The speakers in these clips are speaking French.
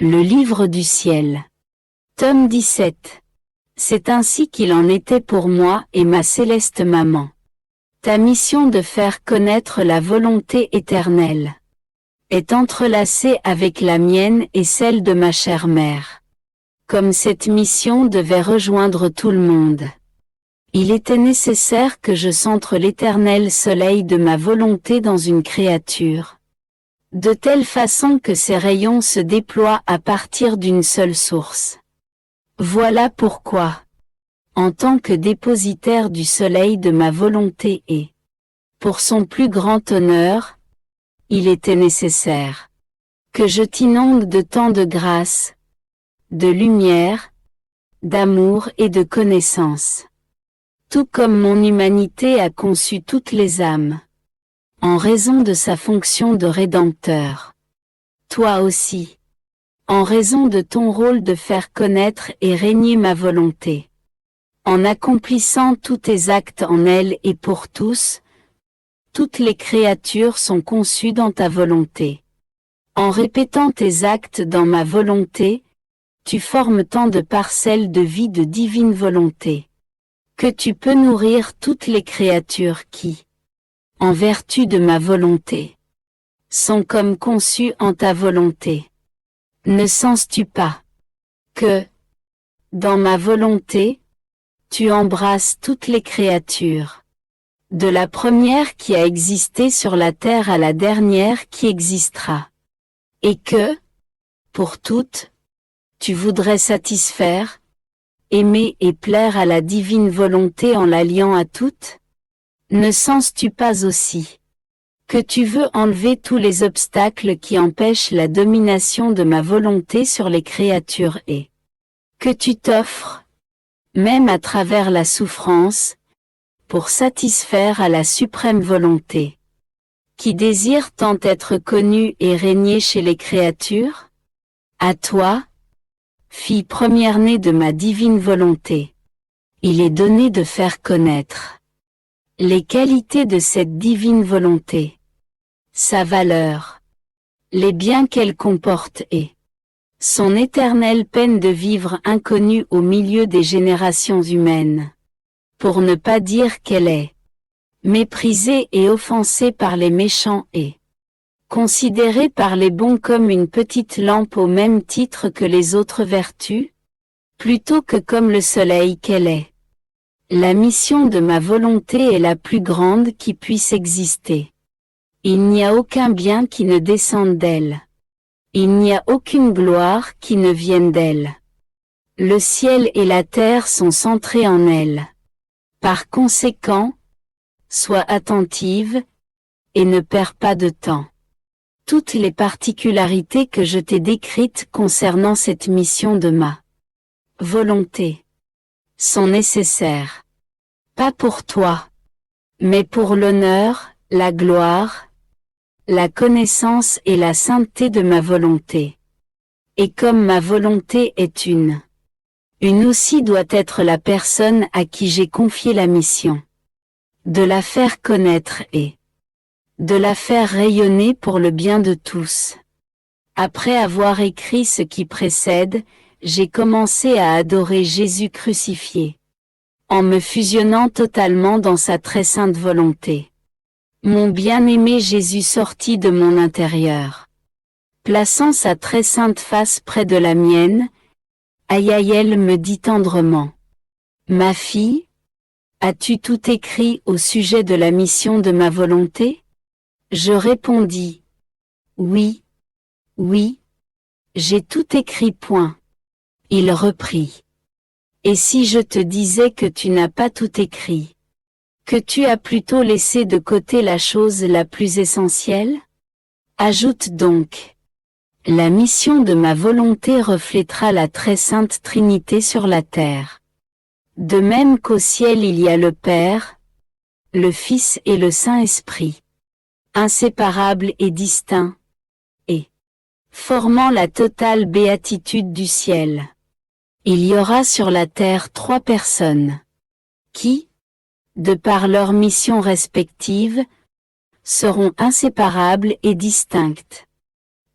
Le livre du ciel. Tome 17. C'est ainsi qu'il en était pour moi et ma céleste maman. Ta mission de faire connaître la volonté éternelle est entrelacée avec la mienne et celle de ma chère mère. Comme cette mission devait rejoindre tout le monde, il était nécessaire que je centre l'éternel soleil de ma volonté dans une créature, de telle façon que ses rayons se déploient à partir d'une seule source. Voilà pourquoi, en tant que dépositaire du soleil de ma volonté et, pour son plus grand honneur, il était nécessaire que je t'inonde de tant de grâce, de lumière, d'amour et de connaissance. Tout comme mon humanité a conçu toutes les âmes, en raison de sa fonction de rédempteur. Toi aussi, en raison de ton rôle de faire connaître et régner ma volonté. En accomplissant tous tes actes en elle et pour tous, toutes les créatures sont conçues dans ta volonté. En répétant tes actes dans ma volonté, tu formes tant de parcelles de vie de divine volonté, que tu peux nourrir toutes les créatures qui, en vertu de ma volonté, sont comme conçues en ta volonté. Ne sens-tu pas que, dans ma volonté, tu embrasses toutes les créatures, de la première qui a existé sur la terre à la dernière qui existera, et que, pour toutes, tu voudrais satisfaire, aimer et plaire à la divine volonté en l'alliant à toutes? Ne sens-tu pas aussi que tu veux enlever tous les obstacles qui empêchent la domination de ma volonté sur les créatures et que tu t'offres, même à travers la souffrance, pour satisfaire à la suprême volonté, qui désire tant être connue et régner chez les créatures? À toi, fille première-née de ma divine volonté, il est donné de faire connaître les qualités de cette divine volonté, sa valeur, les biens qu'elle comporte et son éternelle peine de vivre inconnue au milieu des générations humaines, pour ne pas dire qu'elle est méprisée et offensée par les méchants et considérée par les bons comme une petite lampe au même titre que les autres vertus, plutôt que comme le soleil qu'elle est. La mission de ma volonté est la plus grande qui puisse exister. Il n'y a aucun bien qui ne descende d'elle. Il n'y a aucune gloire qui ne vienne d'elle. Le ciel et la terre sont centrés en elle. Par conséquent, sois attentive, et ne perds pas de temps. Toutes les particularités que je t'ai décrites concernant cette mission de ma volonté sont nécessaires. Pas pour toi, mais pour l'honneur, la gloire, la connaissance et la sainteté de ma volonté. Et comme ma volonté est une aussi doit être la personne à qui j'ai confié la mission, de la faire connaître et de la faire rayonner pour le bien de tous. Après avoir écrit ce qui précède, j'ai commencé à adorer Jésus crucifié, en me fusionnant totalement dans sa très sainte volonté. Mon bien-aimé Jésus sortit de mon intérieur, plaçant sa très sainte face près de la mienne. Ayaïel me dit tendrement: Ma fille, as-tu tout écrit au sujet de la mission de ma volonté? Je répondis: Oui, oui, j'ai tout écrit. Point. Il reprit: Et si je te disais que tu n'as pas tout écrit, que tu as plutôt laissé de côté la chose la plus essentielle? Ajoute donc: La mission de ma volonté reflètera la très sainte Trinité sur la terre. De même qu'au ciel il y a le Père, le Fils et le Saint-Esprit, inséparables et distincts, et formant la totale béatitude du ciel. Il y aura sur la terre 3 personnes, qui, de par leurs missions respectives, seront inséparables et distinctes.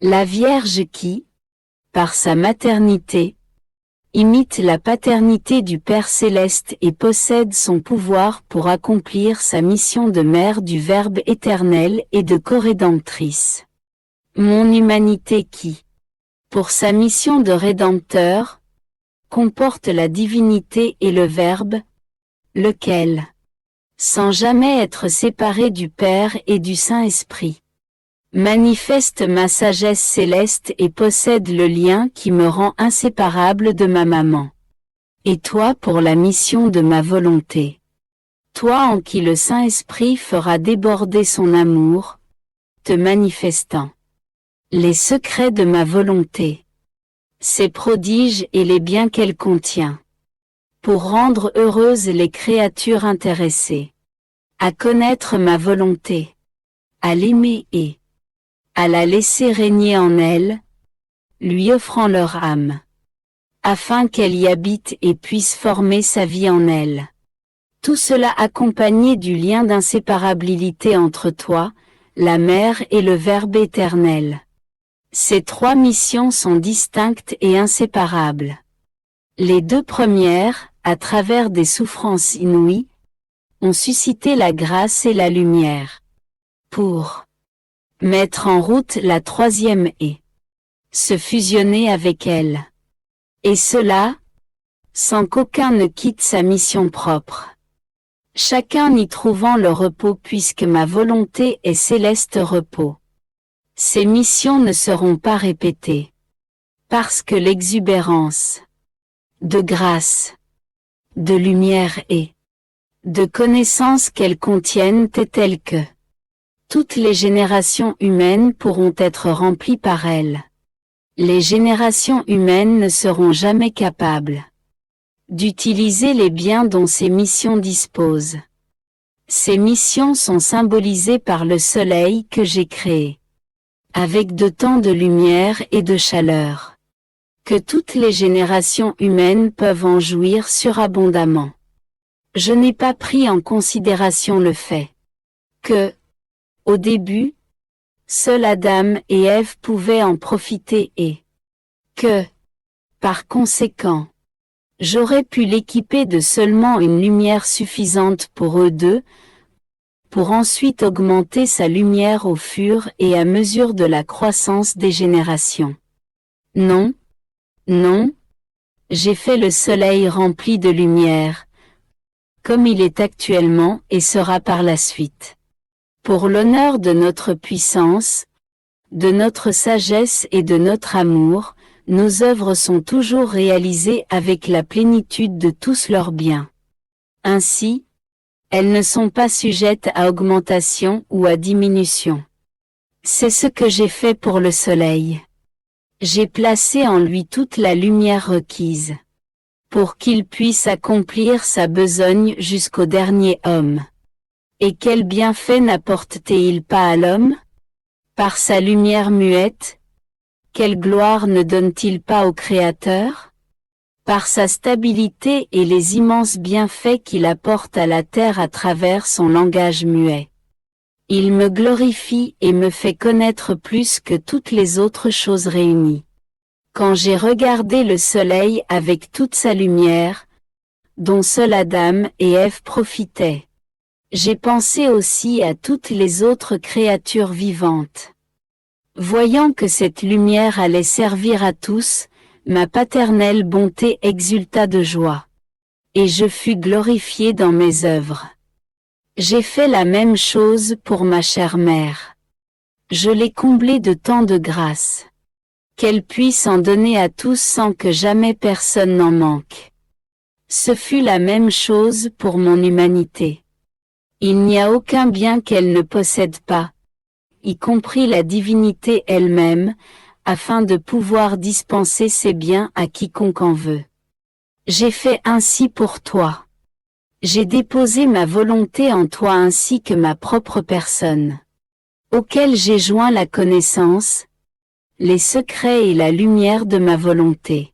La Vierge qui, par sa maternité, imite la paternité du Père céleste et possède son pouvoir pour accomplir sa mission de mère du Verbe éternel et de corédemptrice. Mon humanité qui, pour sa mission de rédempteur, comporte la divinité et le Verbe, lequel, sans jamais être séparé du Père et du Saint-Esprit, manifeste ma sagesse céleste et possède le lien qui me rend inséparable de ma maman. Et toi pour la mission de ma volonté. Toi en qui le Saint-Esprit fera déborder son amour, te manifestant les secrets de ma volonté, ses prodiges et les biens qu'elle contient, pour rendre heureuses les créatures intéressées, à connaître ma volonté, à l'aimer et à la laisser régner en elle, lui offrant leur âme, afin qu'elle y habite et puisse former sa vie en elle. Tout cela accompagné du lien d'inséparabilité entre toi, la mère et le Verbe éternel. Ces trois missions sont distinctes et inséparables. Les deux premières, à travers des souffrances inouïes, ont suscité la grâce et la lumière. Pour mettre en route la troisième et se fusionner avec elle. Et cela, sans qu'aucun ne quitte sa mission propre. Chacun y trouvant le repos puisque ma volonté est céleste repos. Ces missions ne seront pas répétées. Parce que l'exubérance de grâce, de lumière et de connaissance qu'elles contiennent est telle que toutes les générations humaines pourront être remplies par elles. Les générations humaines ne seront jamais capables d'utiliser les biens dont ces missions disposent. Ces missions sont symbolisées par le soleil que j'ai créé, avec de tant de lumière et de chaleur, que toutes les générations humaines peuvent en jouir surabondamment. Je n'ai pas pris en considération le fait que, au début, seuls Adam et Ève pouvaient en profiter et que, par conséquent, j'aurais pu l'équiper de seulement une lumière suffisante pour eux deux, pour ensuite augmenter sa lumière au fur et à mesure de la croissance des générations. Non, non, j'ai fait le soleil rempli de lumière, comme il est actuellement et sera par la suite. Pour l'honneur de notre puissance, de notre sagesse et de notre amour, nos œuvres sont toujours réalisées avec la plénitude de tous leurs biens. Ainsi, elles ne sont pas sujettes à augmentation ou à diminution. C'est ce que j'ai fait pour le soleil. J'ai placé en lui toute la lumière requise, pour qu'il puisse accomplir sa besogne jusqu'au dernier homme. Et quel bienfait n'apporte-t-il pas à l'homme? Par sa lumière muette, quelle gloire ne donne-t-il pas au Créateur? Par sa stabilité et les immenses bienfaits qu'il apporte à la terre à travers son langage muet. Il me glorifie et me fait connaître plus que toutes les autres choses réunies. Quand j'ai regardé le soleil avec toute sa lumière, dont seul Adam et Ève profitaient, j'ai pensé aussi à toutes les autres créatures vivantes. Voyant que cette lumière allait servir à tous, ma paternelle bonté exulta de joie. Et je fus glorifié dans mes œuvres. J'ai fait la même chose pour ma chère mère. Je l'ai comblée de tant de grâce, qu'elle puisse en donner à tous sans que jamais personne n'en manque. Ce fut la même chose pour mon humanité. Il n'y a aucun bien qu'elle ne possède pas, y compris la divinité elle-même, afin de pouvoir dispenser ses biens à quiconque en veut. J'ai fait ainsi pour toi. J'ai déposé ma volonté en toi ainsi que ma propre personne, auquel j'ai joint la connaissance, les secrets et la lumière de ma volonté.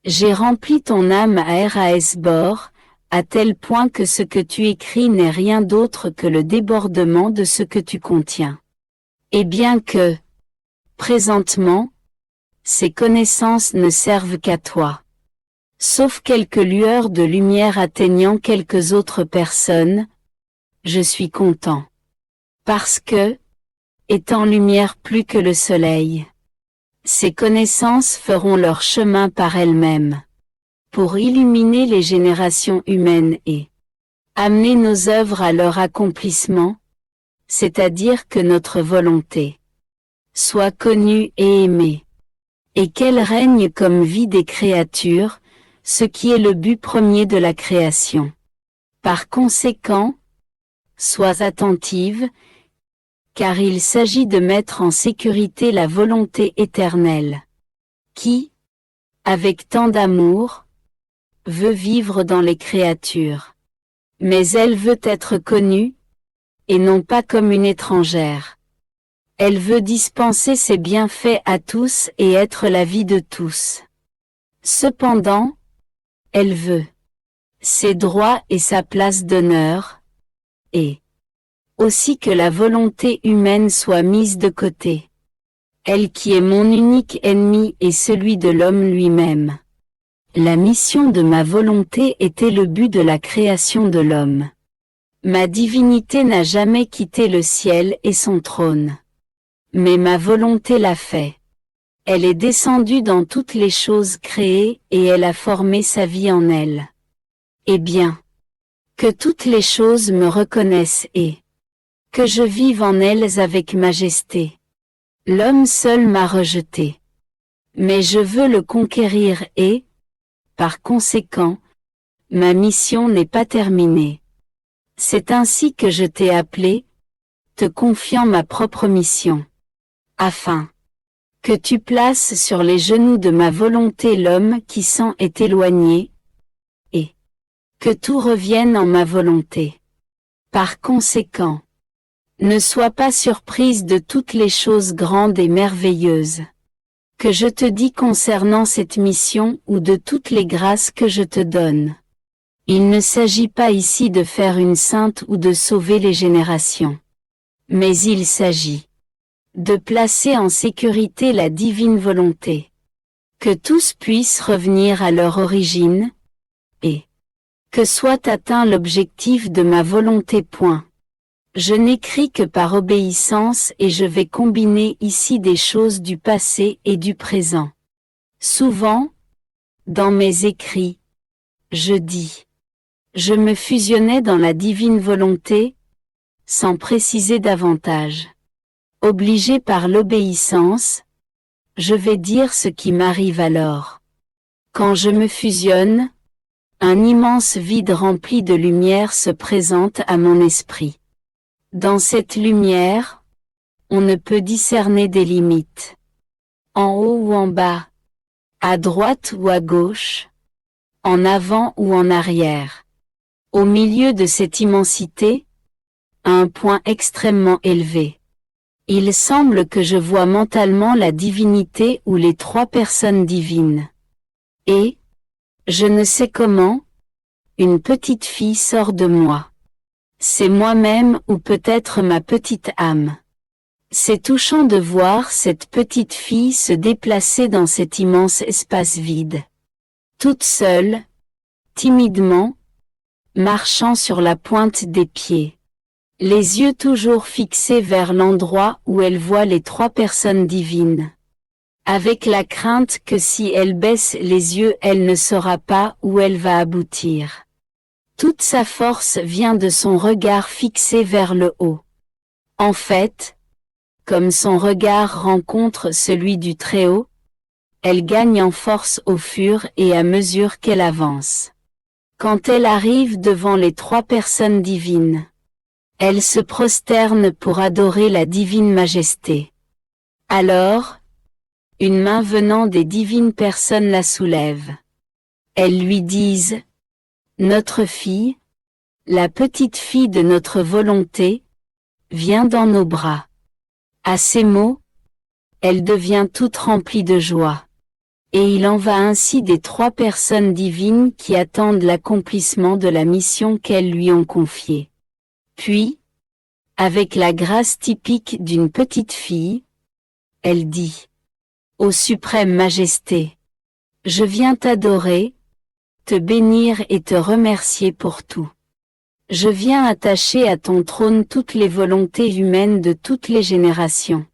J'ai rempli ton âme à Erasbor, à tel point que ce que tu écris n'est rien d'autre que le débordement de ce que tu contiens. Et bien que, présentement, Ces connaissances ne servent qu'à toi. Sauf quelques lueurs de lumière atteignant quelques autres personnes, je suis content. Parce que, étant lumière plus que le soleil, ces connaissances feront leur chemin par elles-mêmes, pour illuminer les générations humaines et amener nos œuvres à leur accomplissement, c'est-à-dire que notre volonté soit connue et aimée, et qu'elle règne comme vie des créatures, ce qui est le but premier de la création. Par conséquent, sois attentive, car il s'agit de mettre en sécurité la volonté éternelle, qui, avec tant d'amour, veut vivre dans les créatures. Mais elle veut être connue, et non pas comme une étrangère. Elle veut dispenser ses bienfaits à tous et être la vie de tous. Cependant, elle veut ses droits et sa place d'honneur, et aussi que la volonté humaine soit mise de côté. Elle qui est mon unique ennemi et celui de l'homme lui-même. La mission de ma volonté était le but de la création de l'homme. Ma divinité n'a jamais quitté le ciel et son trône. Mais ma volonté l'a fait. Elle est descendue dans toutes les choses créées et elle a formé sa vie en elle. Eh bien, que toutes les choses me reconnaissent et que je vive en elles avec majesté. L'homme seul m'a rejeté. Mais je veux le conquérir et, par conséquent, ma mission n'est pas terminée. C'est ainsi que je t'ai appelé, te confiant ma propre mission. Afin que tu places sur les genoux de ma volonté l'homme qui s'en est éloigné, et que tout revienne en ma volonté. Par conséquent, ne sois pas surprise de toutes les choses grandes et merveilleuses que je te dis concernant cette mission ou de toutes les grâces que je te donne. Il ne s'agit pas ici de faire une sainte ou de sauver les générations. Mais il s'agit de placer en sécurité la divine volonté. Que tous puissent revenir à leur origine, et que soit atteint l'objectif de ma volonté. Point. Je n'écris que par obéissance et je vais combiner ici des choses du passé et du présent. Souvent, dans mes écrits, je dis, je me fusionnais dans la divine volonté, sans préciser davantage. Obligé par l'obéissance, je vais dire ce qui m'arrive alors. Quand je me fusionne, un immense vide rempli de lumière se présente à mon esprit. Dans cette lumière, on ne peut discerner des limites. En haut ou en bas, à droite ou à gauche, en avant ou en arrière. Au milieu de cette immensité, à un point extrêmement élevé, il semble que je vois mentalement la divinité ou les trois personnes divines. Et, je ne sais comment, une petite fille sort de moi. C'est moi-même ou peut-être ma petite âme. C'est touchant de voir cette petite fille se déplacer dans cet immense espace vide. Toute seule, timidement, marchant sur la pointe des pieds. Les yeux toujours fixés vers l'endroit où elle voit les trois personnes divines. Avec la crainte que si elle baisse les yeux elle ne saura pas où elle va aboutir. Toute sa force vient de son regard fixé vers le haut. En fait, comme son regard rencontre celui du Très-Haut, elle gagne en force au fur et à mesure qu'elle avance. Quand elle arrive devant les trois personnes divines, elle se prosterne pour adorer la divine majesté. Alors, une main venant des divines personnes la soulève. Elles lui disent, « Notre fille, la petite fille de notre volonté, vient dans nos bras. » À ces mots, elle devient toute remplie de joie. Et il en va ainsi des trois personnes divines qui attendent l'accomplissement de la mission qu'elles lui ont confiée. Puis, avec la grâce typique d'une petite fille, elle dit, Ô suprême majesté, je viens t'adorer, te bénir et te remercier pour tout. Je viens attacher à ton trône toutes les volontés humaines de toutes les générations.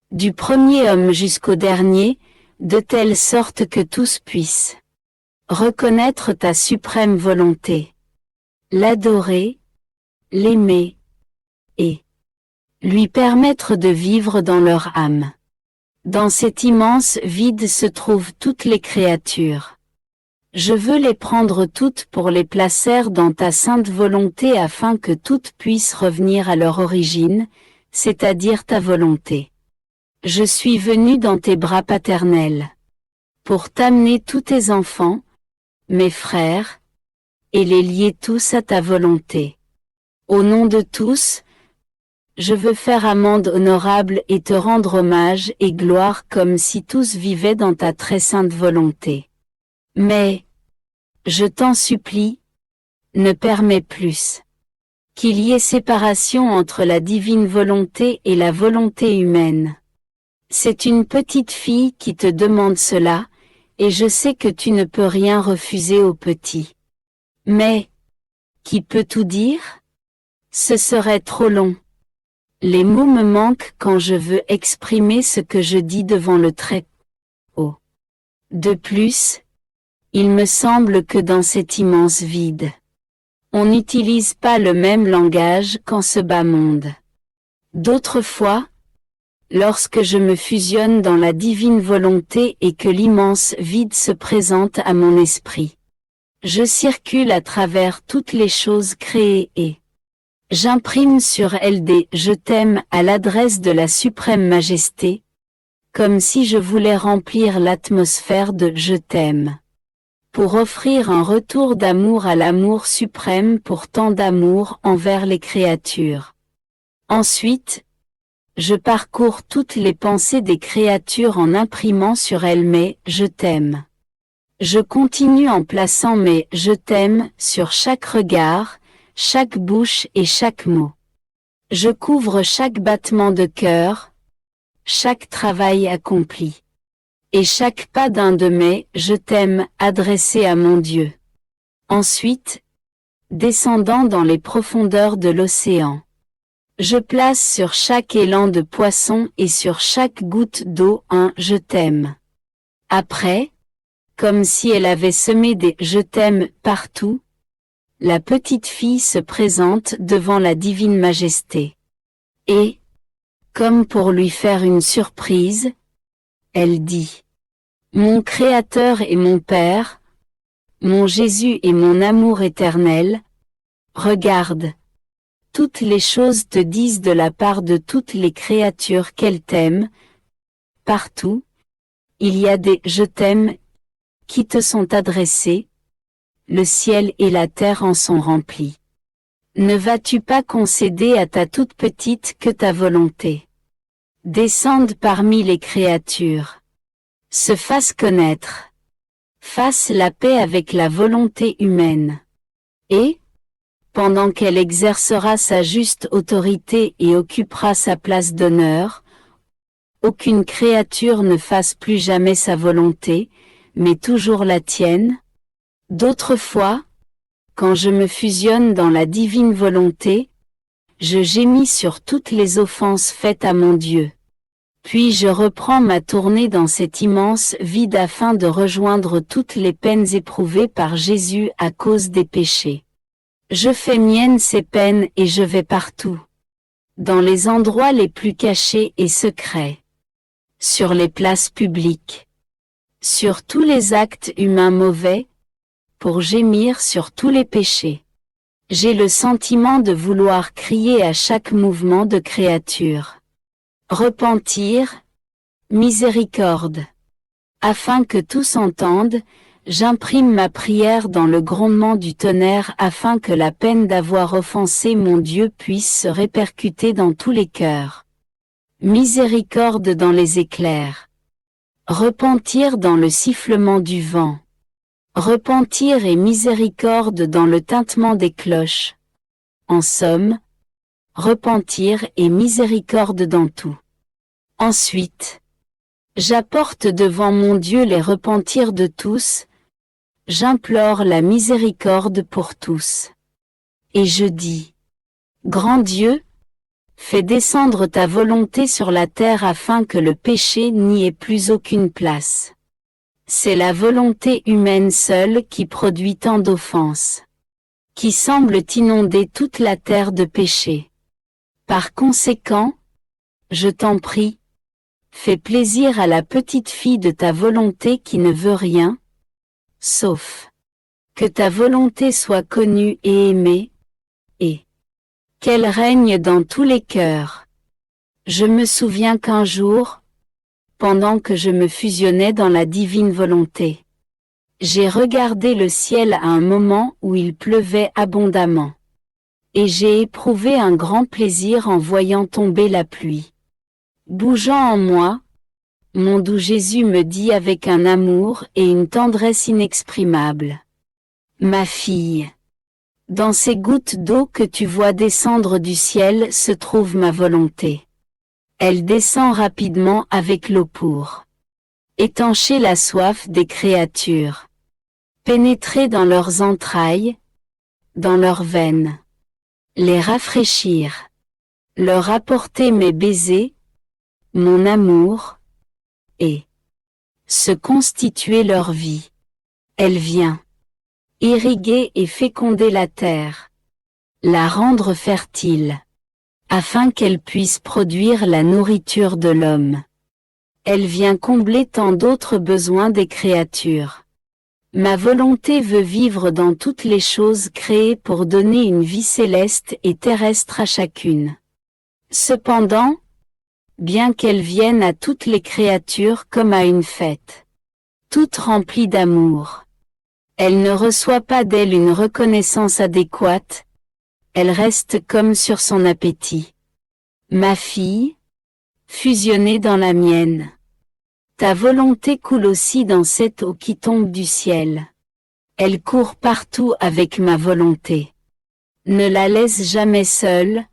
Du premier homme jusqu'au dernier, de telle sorte que tous puissent reconnaître ta suprême volonté, l'adorer, l'aimer, et lui permettre de vivre dans leur âme. Dans cet immense vide se trouvent toutes les créatures. Je veux les prendre toutes pour les placer dans ta sainte volonté afin que toutes puissent revenir à leur origine, c'est-à-dire ta volonté. Je suis venu dans tes bras paternels pour t'amener tous tes enfants, mes frères, et les lier tous à ta volonté. Au nom de tous, je veux faire amende honorable et te rendre hommage et gloire comme si tous vivaient dans ta très sainte volonté. Mais, je t'en supplie, ne permets plus qu'il y ait séparation entre la divine volonté et la volonté humaine. C'est une petite fille qui te demande cela, et je sais que tu ne peux rien refuser au petit. Mais, qui peut tout dire? Ce serait trop long. Les mots me manquent quand je veux exprimer ce que je dis devant le Très-Haut. De plus, il me semble que dans cet immense vide, on n'utilise pas le même langage qu'en ce bas monde. D'autres fois, lorsque je me fusionne dans la divine volonté et que l'immense vide se présente à mon esprit, je circule à travers toutes les choses créées et j'imprime sur elles des « je t'aime » à l'adresse de la suprême majesté, comme si je voulais remplir l'atmosphère de « je t'aime », pour offrir un retour d'amour à l'amour suprême pour tant d'amour envers les créatures. Ensuite, je parcours toutes les pensées des créatures en imprimant sur elles mes « je t'aime ». Je continue en plaçant mes « je t'aime » sur chaque regard, chaque bouche et chaque mot. Je couvre chaque battement de cœur, chaque travail accompli, et chaque pas d'un de mes « je t'aime » adressé à mon Dieu. Ensuite, descendant dans les profondeurs de l'océan, je place sur chaque élan de poisson et sur chaque goutte d'eau un « je t'aime ». Après, comme si elle avait semé des « je t'aime » partout, la petite fille se présente devant la divine majesté. Et, comme pour lui faire une surprise, elle dit « Mon Créateur et mon Père, mon Jésus et mon amour éternel, regarde, toutes les choses te disent de la part de toutes les créatures qu'elles t'aiment. Partout, il y a des « je t'aime » qui te sont adressés. Le ciel et la terre en sont remplis. Ne vas-tu pas concéder à ta toute petite que ta volonté descende parmi les créatures, se fasse connaître, fasse la paix avec la volonté humaine, et, pendant qu'elle exercera sa juste autorité et occupera sa place d'honneur, aucune créature ne fasse plus jamais sa volonté, mais toujours la tienne. D'autres fois, quand je me fusionne dans la divine volonté, je gémis sur toutes les offenses faites à mon Dieu. Puis je reprends ma tournée dans cet immense vide afin de rejoindre toutes les peines éprouvées par Jésus à cause des péchés. Je fais miennes ces peines et je vais partout, dans les endroits les plus cachés et secrets, sur les places publiques, sur tous les actes humains mauvais, pour gémir sur tous les péchés. J'ai le sentiment de vouloir crier à chaque mouvement de créature. Repentir, miséricorde. Afin que tous entendent, j'imprime ma prière dans le grondement du tonnerre afin que la peine d'avoir offensé mon Dieu puisse se répercuter dans tous les cœurs. Miséricorde dans les éclairs. Repentir dans le sifflement du vent. Repentir et miséricorde dans le tintement des cloches. En somme, repentir et miséricorde dans tout. Ensuite, J'apporte devant mon Dieu les repentirs de tous, j'implore la miséricorde pour tous. Et je dis, Grand Dieu, fais descendre ta volonté sur la terre afin que le péché n'y ait plus aucune place. C'est la volonté humaine seule qui produit tant d'offenses, qui semble inonder toute la terre de péché. Par conséquent, je t'en prie, fais plaisir à la petite fille de ta volonté qui ne veut rien, sauf que ta volonté soit connue et aimée, et qu'elle règne dans tous les cœurs. Je me souviens qu'un jour, pendant que je me fusionnais dans la divine volonté, j'ai regardé le ciel à un moment où il pleuvait abondamment. Et j'ai éprouvé un grand plaisir en voyant tomber la pluie. Bougeant en moi, mon doux Jésus me dit avec un amour et une tendresse inexprimables. Ma fille, dans ces gouttes d'eau que tu vois descendre du ciel se trouve ma volonté. Elle descend rapidement avec l'eau pour étancher la soif des créatures, pénétrer dans leurs entrailles, dans leurs veines, les rafraîchir, leur apporter mes baisers, mon amour, et se constituer leur vie. Elle vient irriguer et féconder la terre, la rendre fertile, afin qu'elle puisse produire la nourriture de l'homme. Elle vient combler tant d'autres besoins des créatures. Ma volonté veut vivre dans toutes les choses créées pour donner une vie céleste et terrestre à chacune. Cependant, bien qu'elle vienne à toutes les créatures comme à une fête, toute remplie d'amour, elle ne reçoit pas d'elle une reconnaissance adéquate, elle reste comme sur son appétit. Ma fille, fusionnée dans la mienne. Ta volonté coule aussi dans cette eau qui tombe du ciel. Elle court partout avec ma volonté. Ne la laisse jamais seule,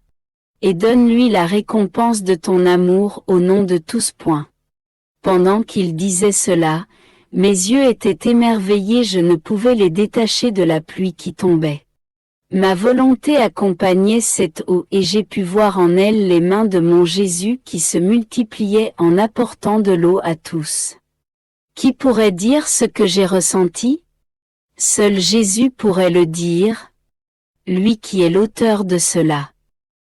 et donne-lui la récompense de ton amour au nom de tous. Pendant qu'il disait cela, mes yeux étaient émerveillés, je ne pouvais les détacher de la pluie qui tombait. Ma volonté accompagnait cette eau et j'ai pu voir en elle les mains de mon Jésus qui se multipliaient en apportant de l'eau à tous. Qui pourrait dire ce que j'ai ressenti? Seul Jésus pourrait le dire, lui qui est l'auteur de cela.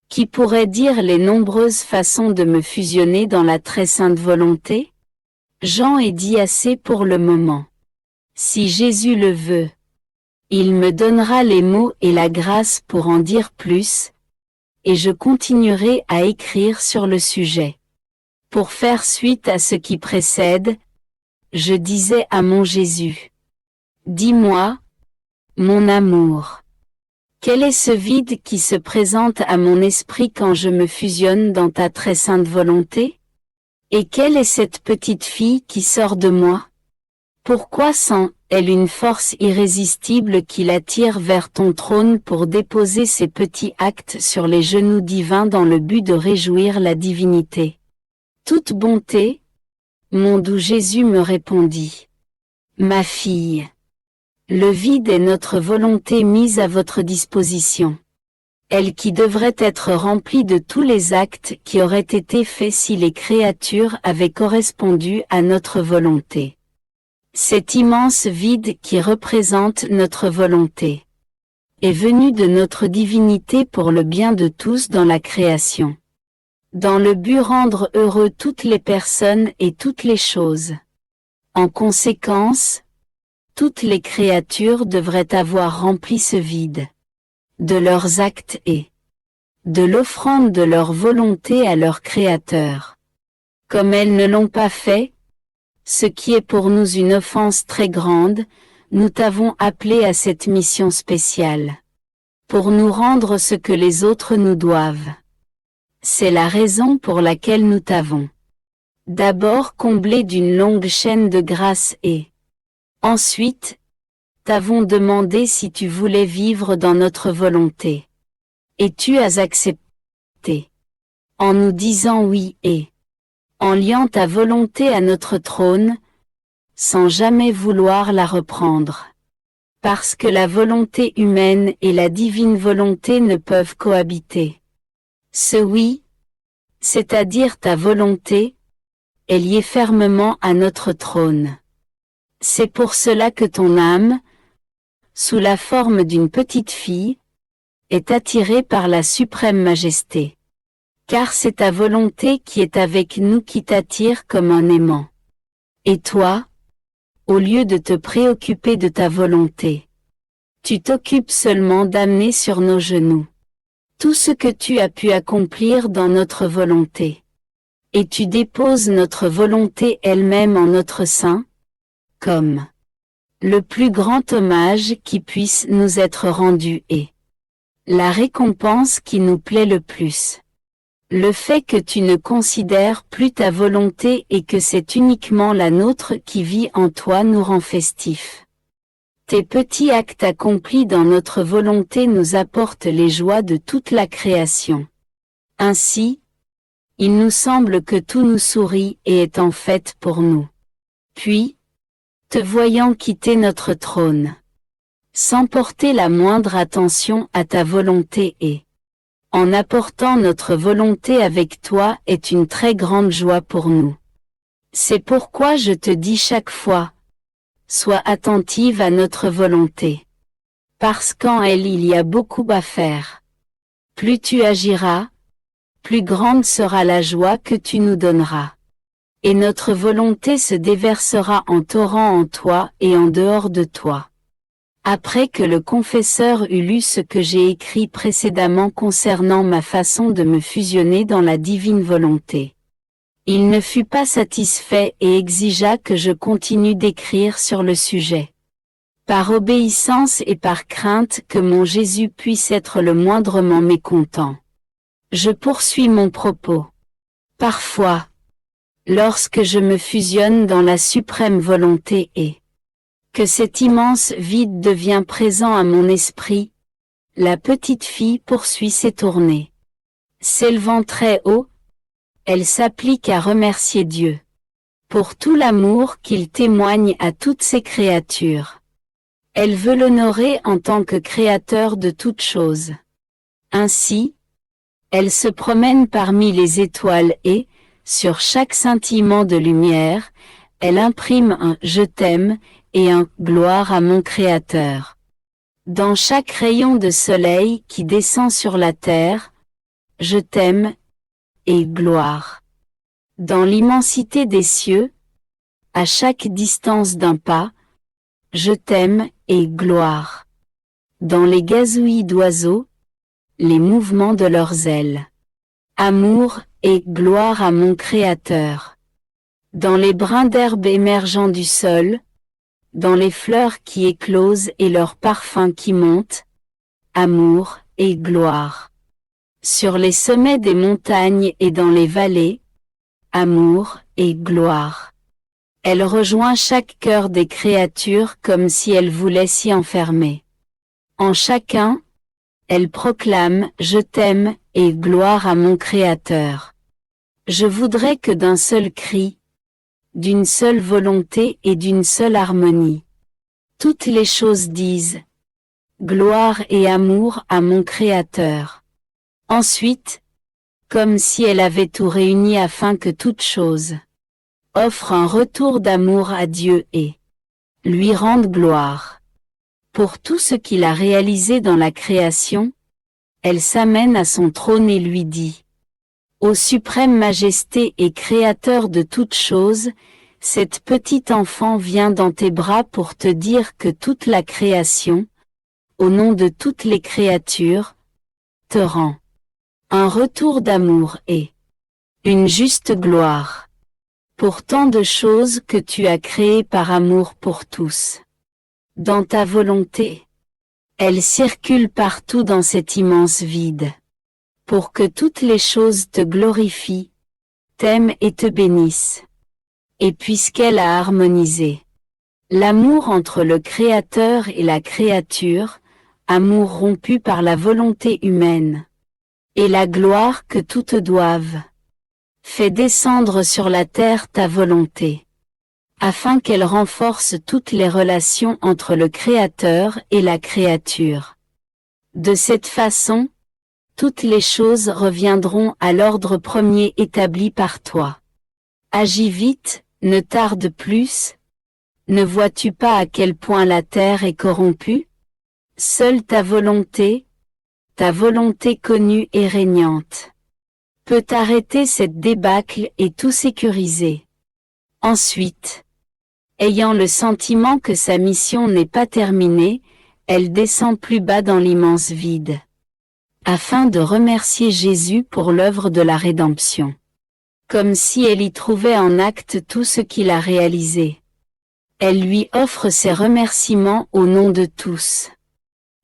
Qui pourrait dire les nombreuses façons de me fusionner dans la très sainte volonté? J'en ai dit assez pour le moment. Si Jésus le veut, il me donnera les mots et la grâce pour en dire plus, et je continuerai à écrire sur le sujet. Pour faire suite à ce qui précède, je disais à mon Jésus, dis-moi, mon amour, quel est ce vide qui se présente à mon esprit quand je me fusionne dans ta très sainte volonté? Et quelle est cette petite fille qui sort de moi? Pourquoi sent-elle une force irrésistible qui l'attire vers ton trône pour déposer ses petits actes sur les genoux divins dans le but de réjouir la divinité? Toute bonté, mon doux Jésus me répondit. Ma fille, le vide est notre volonté mise à votre disposition. Elle qui devrait être remplie de tous les actes qui auraient été faits si les créatures avaient correspondu à notre volonté. Cet immense vide qui représente notre volonté est venu de notre divinité pour le bien de tous dans la création. Dans le but rendre heureux toutes les personnes et toutes les choses. En conséquence, toutes les créatures devraient avoir rempli ce vide de leurs actes et de l'offrande de leur volonté à leur Créateur. Comme elles ne l'ont pas fait, ce qui est pour nous une offense très grande, nous t'avons appelé à cette mission spéciale. Pour nous rendre ce que les autres nous doivent. C'est la raison pour laquelle nous t'avons d'abord comblé d'une longue chaîne de grâce et ensuite, t'avons demandé si tu voulais vivre dans notre volonté. Et tu as accepté. En nous disant oui et en liant ta volonté à notre trône, sans jamais vouloir la reprendre. Parce que la volonté humaine et la divine volonté ne peuvent cohabiter. Ce oui, c'est-à-dire ta volonté, est lié fermement à notre trône. C'est pour cela que ton âme, sous la forme d'une petite fille, est attirée par la suprême majesté. Car c'est ta volonté qui est avec nous qui t'attire comme un aimant. Et toi, au lieu de te préoccuper de ta volonté, tu t'occupes seulement d'amener sur nos genoux tout ce que tu as pu accomplir dans notre volonté. Et tu déposes notre volonté elle-même en notre sein, comme le plus grand hommage qui puisse nous être rendu et la récompense qui nous plaît le plus. Le fait que tu ne considères plus ta volonté et que c'est uniquement la nôtre qui vit en toi nous rend festifs. Tes petits actes accomplis dans notre volonté nous apportent les joies de toute la création. Ainsi, il nous semble que tout nous sourit et est en fait pour nous. Puis, te voyant quitter notre trône, sans porter la moindre attention à ta volonté et, en apportant notre volonté avec toi est une très grande joie pour nous. C'est pourquoi je te dis chaque fois, sois attentive à notre volonté. Parce qu'en elle il y a beaucoup à faire. Plus tu agiras, plus grande sera la joie que tu nous donneras. Et notre volonté se déversera en torrent en toi et en dehors de toi. Après que le confesseur eut lu ce que j'ai écrit précédemment concernant ma façon de me fusionner dans la divine volonté, il ne fut pas satisfait et exigea que je continue d'écrire sur le sujet. Par obéissance et par crainte que mon Jésus puisse être le moindrement mécontent. Je poursuis mon propos. Parfois, lorsque je me fusionne dans la suprême volonté et que cet immense vide devient présent à mon esprit, la petite fille poursuit ses tournées. S'élevant très haut, elle s'applique à remercier Dieu pour tout l'amour qu'il témoigne à toutes ses créatures. Elle veut l'honorer en tant que créateur de toutes choses. Ainsi, elle se promène parmi les étoiles et, sur chaque scintillement de lumière, elle imprime un « je t'aime » et un « gloire à mon Créateur ». Dans chaque rayon de soleil qui descend sur la terre, « je t'aime » et « gloire ». Dans l'immensité des cieux, à chaque distance d'un pas, « je t'aime » et « gloire ». Dans les gazouillis d'oiseaux, les mouvements de leurs ailes, amour et gloire à mon Créateur. Dans les brins d'herbe émergeant du sol, dans les fleurs qui éclosent et leurs parfums qui montent, amour et gloire. Sur les sommets des montagnes et dans les vallées, amour et gloire. Elle rejoint chaque cœur des créatures comme si elle voulait s'y enfermer. En chacun, elle proclame « Je t'aime » et « Gloire à mon Créateur ». Je voudrais que d'un seul cri, d'une seule volonté et d'une seule harmonie, toutes les choses disent « Gloire et amour à mon Créateur ». Ensuite, comme si elle avait tout réuni afin que toute chose offre un retour d'amour à Dieu et lui rende gloire. Pour tout ce qu'il a réalisé dans la création, elle s'amène à son trône et lui dit « Ô suprême majesté et créateur de toutes choses, cette petite enfant vient dans tes bras pour te dire que toute la création, au nom de toutes les créatures, te rend un retour d'amour et une juste gloire pour tant de choses que tu as créées par amour pour tous. Dans ta volonté, elle circule partout dans cet immense vide, pour que toutes les choses te glorifient, t'aiment et te bénissent. Et puisqu'elle a harmonisé l'amour entre le Créateur et la créature, amour rompu par la volonté humaine, et la gloire que toutes doivent Fais descendre sur la terre ta volonté, afin qu'elle renforce toutes les relations entre le Créateur et la créature. De cette façon, toutes les choses reviendront à l'ordre premier établi par toi. Agis vite, ne tarde plus. Ne vois-tu pas à quel point la terre est corrompue? Seule ta volonté connue et régnante, peut arrêter cette débâcle et tout sécuriser. Ensuite, ayant le sentiment que sa mission n'est pas terminée, elle descend plus bas dans l'immense vide, afin de remercier Jésus pour l'œuvre de la rédemption, comme si elle y trouvait en acte tout ce qu'il a réalisé. Elle lui offre ses remerciements au nom de tous,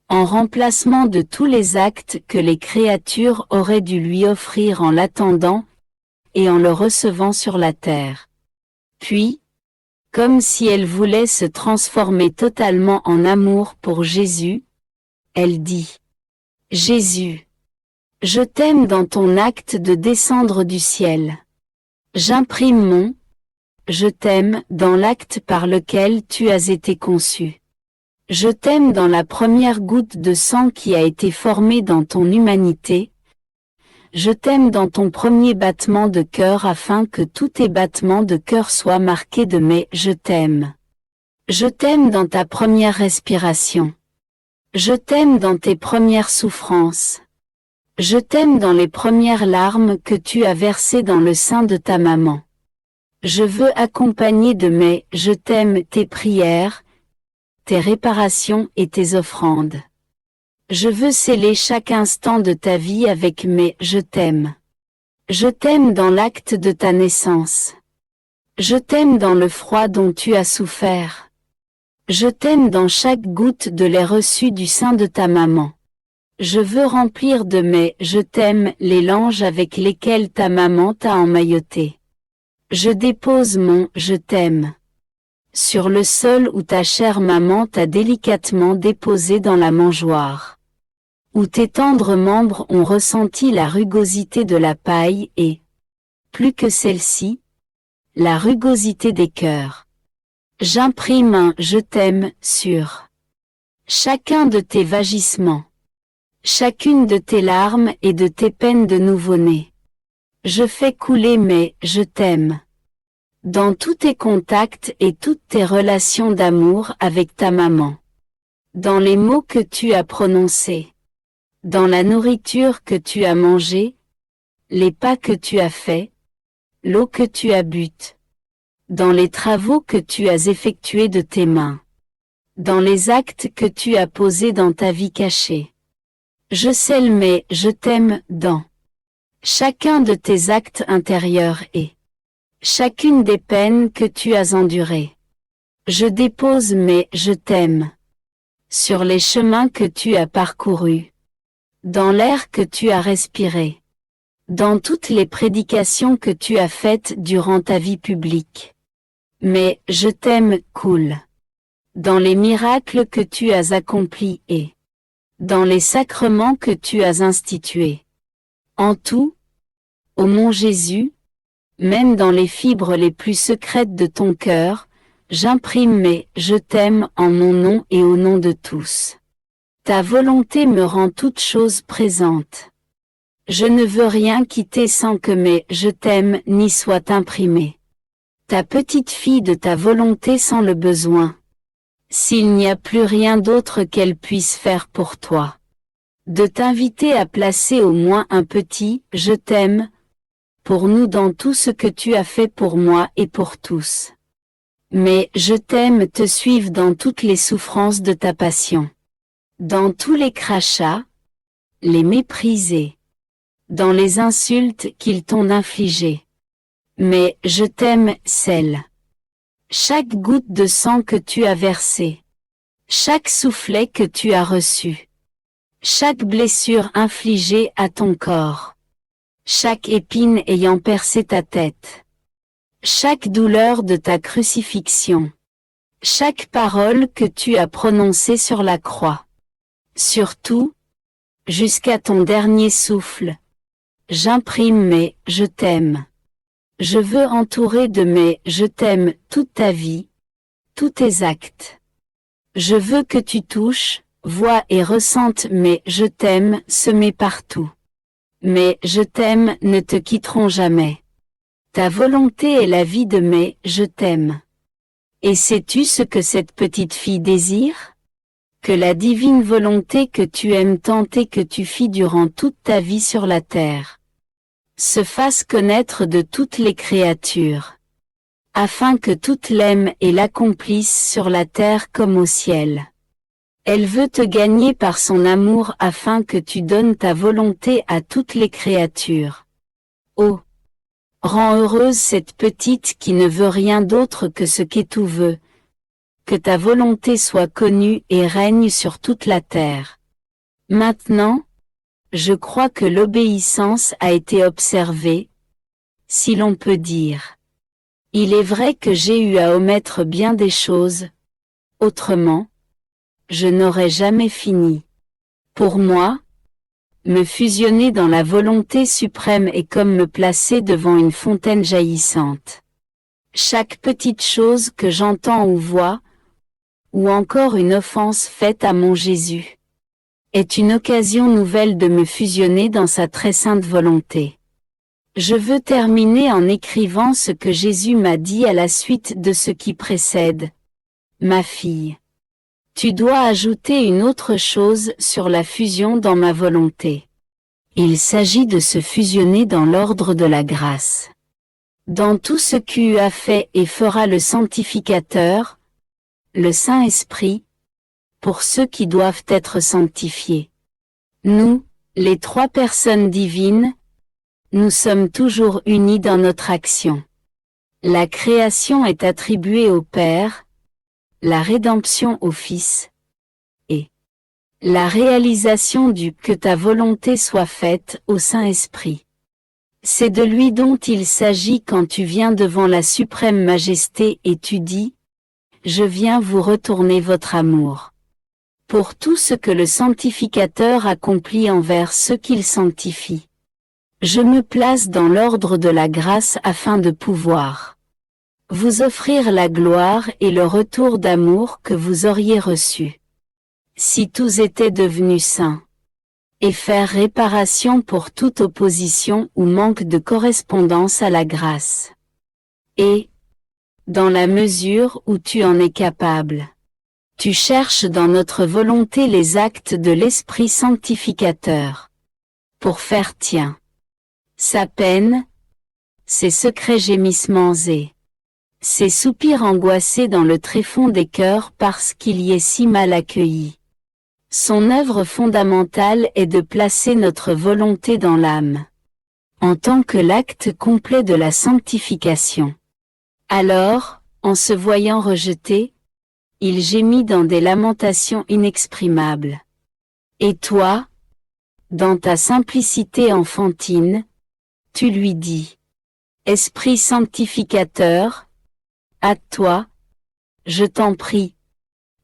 en remplacement de tous les actes que les créatures auraient dû lui offrir en l'attendant et en le recevant sur la terre. Puis, comme si elle voulait se transformer totalement en amour pour Jésus, elle dit: Jésus, je t'aime dans ton acte de descendre du ciel. J'imprime mon je t'aime dans l'acte par lequel tu as été conçu. Je t'aime dans la première goutte de sang qui a été formée dans ton humanité. Je t'aime dans ton premier battement de cœur afin que tous tes battements de cœur soient marqués de mes « je t'aime ». Je t'aime dans ta première respiration. Je t'aime dans tes premières souffrances. Je t'aime dans les premières larmes que tu as versées dans le sein de ta maman. Je veux accompagner de mes « je t'aime » tes prières, tes réparations et tes offrandes. Je veux sceller chaque instant de ta vie avec mes « je t'aime ». Je t'aime dans l'acte de ta naissance. Je t'aime dans le froid dont tu as souffert. Je t'aime dans chaque goutte de lait reçu du sein de ta maman. Je veux remplir de mes « je t'aime » les langes avec lesquels ta maman t'a emmailloté. Je dépose mon « je t'aime » sur le sol où ta chère maman t'a délicatement déposé dans la mangeoire, où tes tendres membres ont ressenti la rugosité de la paille et, plus que celle-ci, la rugosité des cœurs. J'imprime un « je t'aime » sur chacun de tes vagissements, chacune de tes larmes et de tes peines de nouveau-né. Je fais couler mes « je t'aime » dans tous tes contacts et toutes tes relations d'amour avec ta maman. Dans les mots que tu as prononcés. Dans la nourriture que tu as mangée. Les pas que tu as faits. L'eau que tu as bue. Dans les travaux que tu as effectués de tes mains. Dans les actes que tu as posés dans ta vie cachée. Je scelle mes « je t'aime » dans chacun de tes actes intérieurs et chacune des peines que tu as endurées. Je dépose mes « je t'aime » sur les chemins que tu as parcourus, dans l'air que tu as respiré, dans toutes les prédications que tu as faites durant ta vie publique. Mais « je t'aime » coule dans les miracles que tu as accomplis et dans les sacrements que tu as institués. En tout, ô mon Jésus, même dans les fibres les plus secrètes de ton cœur, j'imprime mes « je t'aime » en mon nom et au nom de tous. Ta volonté me rend toute chose présente. Je ne veux rien quitter sans que mes « je t'aime » n'y soient imprimés. Ta petite fille de ta volonté sent le besoin, s'il n'y a plus rien d'autre qu'elle puisse faire pour toi, de t'inviter à placer au moins un petit « je t'aime » pour nous dans tout ce que tu as fait pour moi et pour tous. Mais « je t'aime » te suivent dans toutes les souffrances de ta passion, dans tous les crachats, les méprisés, dans les insultes qu'ils t'ont infligées. Mais « je t'aime » scelle chaque goutte de sang que tu as versé, chaque soufflet que tu as reçu, chaque blessure infligée à ton corps, chaque épine ayant percé ta tête, chaque douleur de ta crucifixion, chaque parole que tu as prononcée sur la croix. Surtout, jusqu'à ton dernier souffle, j'imprime mes « je t'aime » Je veux entourer de mes « je t'aime » toute ta vie, tous tes actes. Je veux que tu touches, vois et ressentes mes « je t'aime » semés partout. Mes « je t'aime » ne te quitteront jamais. Ta volonté est la vie de mes « je t'aime ». Et sais-tu ce que cette petite fille désire? Que la divine volonté que tu aimes tant et que tu fis durant toute ta vie sur la terre se fasse connaître de toutes les créatures, afin que toutes l'aiment et l'accomplissent sur la terre comme au ciel. Elle veut te gagner par son amour afin que tu donnes ta volonté à toutes les créatures. Oh! Rends heureuse cette petite qui ne veut rien d'autre que ce qu'Etou veut. Que ta volonté soit connue et règne sur toute la terre. Maintenant, je crois que l'obéissance a été observée, si l'on peut dire. Il est vrai que j'ai eu à omettre bien des choses, autrement, je n'aurais jamais fini. Pour moi, me fusionner dans la volonté suprême est comme me placer devant une fontaine jaillissante. Chaque petite chose que j'entends ou vois, ou encore une offense faite à mon Jésus, est une occasion nouvelle de me fusionner dans sa très sainte volonté. Je veux terminer en écrivant ce que Jésus m'a dit à la suite de ce qui précède. Ma fille, tu dois ajouter une autre chose sur la fusion dans ma volonté. Il s'agit de se fusionner dans l'ordre de la grâce. Dans tout ce qu'U a fait et fera le sanctificateur, le Saint-Esprit, pour ceux qui doivent être sanctifiés. Nous, les trois personnes divines, nous sommes toujours unis dans notre action. La création est attribuée au Père, la rédemption au Fils, et la réalisation du « que ta volonté soit faite » au Saint-Esprit. C'est de lui dont il s'agit quand tu viens devant la suprême majesté et tu dis « Je viens vous retourner votre amour » pour tout ce que le sanctificateur accomplit envers ceux qu'il sanctifie. Je me place dans l'ordre de la grâce afin de pouvoir vous offrir la gloire et le retour d'amour que vous auriez reçu si tous étaient devenus saints, et faire réparation pour toute opposition ou manque de correspondance à la grâce. Et, dans la mesure où tu en es capable, tu cherches dans notre volonté les actes de l'Esprit sanctificateur, pour faire tien sa peine, ses secrets gémissements et ses soupirs angoissés dans le tréfonds des cœurs parce qu'il y est si mal accueilli. Son œuvre fondamentale est de placer notre volonté dans l'âme, en tant que l'acte complet de la sanctification. Alors, en se voyant rejeté, il gémit dans des lamentations inexprimables. Et toi, dans ta simplicité enfantine, tu lui dis, Esprit sanctificateur, hâte-toi, je t'en prie,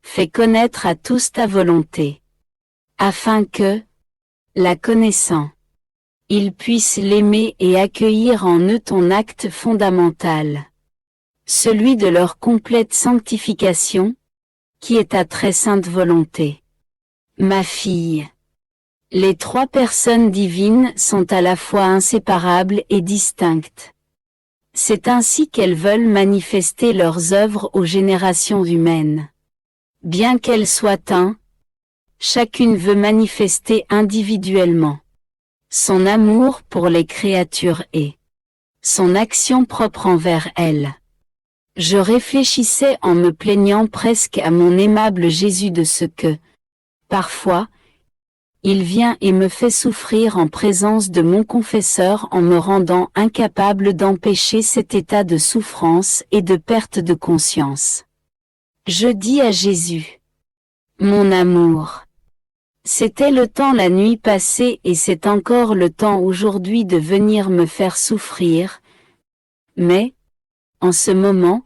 fais connaître à tous ta volonté, afin que, la connaissant, ils puissent l'aimer et accueillir en eux ton acte fondamental, celui de leur complète sanctification, qui est ta très sainte volonté. Ma fille, les trois personnes divines sont à la fois inséparables et distinctes. C'est ainsi qu'elles veulent manifester leurs œuvres aux générations humaines. Bien qu'elles soient un, chacune veut manifester individuellement son amour pour les créatures et son action propre envers elles. Je réfléchissais en me plaignant presque à mon aimable Jésus de ce que, parfois, il vient et me fait souffrir en présence de mon confesseur en me rendant incapable d'empêcher cet état de souffrance et de perte de conscience. Je dis à Jésus, mon amour, c'était le temps la nuit passée et c'est encore le temps aujourd'hui de venir me faire souffrir, mais, en ce moment,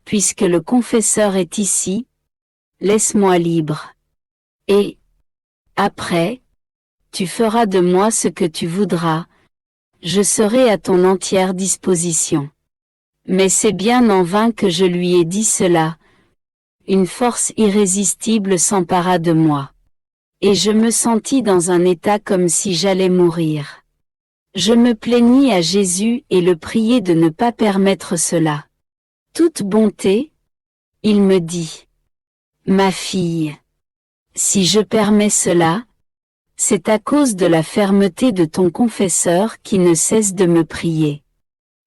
puisque le confesseur est ici, laisse-moi libre. Et, après, tu feras de moi ce que tu voudras, Je serai à ton entière disposition. Mais c'est bien en vain que je lui ai dit cela. Une force irrésistible s'empara de moi. Et je me sentis dans un état comme si j'allais mourir. Je me plaignis à Jésus et le priai de ne pas permettre cela. Toute bonté, il me dit. Ma fille, si je permets cela, c'est à cause de la fermeté de ton confesseur qui ne cesse de me prier.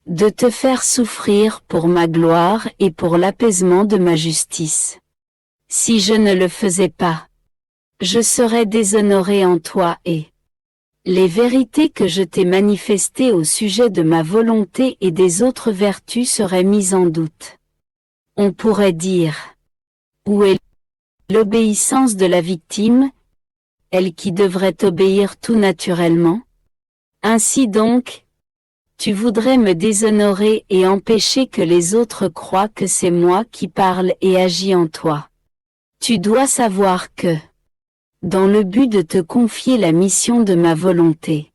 De te faire souffrir pour ma gloire et pour l'apaisement de ma justice. Si je ne le faisais pas, je serais déshonoré en toi et les vérités que je t'ai manifestées au sujet de ma volonté et des autres vertus seraient mises en doute. On pourrait dire, où est l'obéissance de la victime, elle qui devrait obéir tout naturellement? Ainsi donc, tu voudrais me déshonorer et empêcher que les autres croient que c'est moi qui parle et agis en toi. Tu dois savoir que, dans le but de te confier la mission de ma volonté,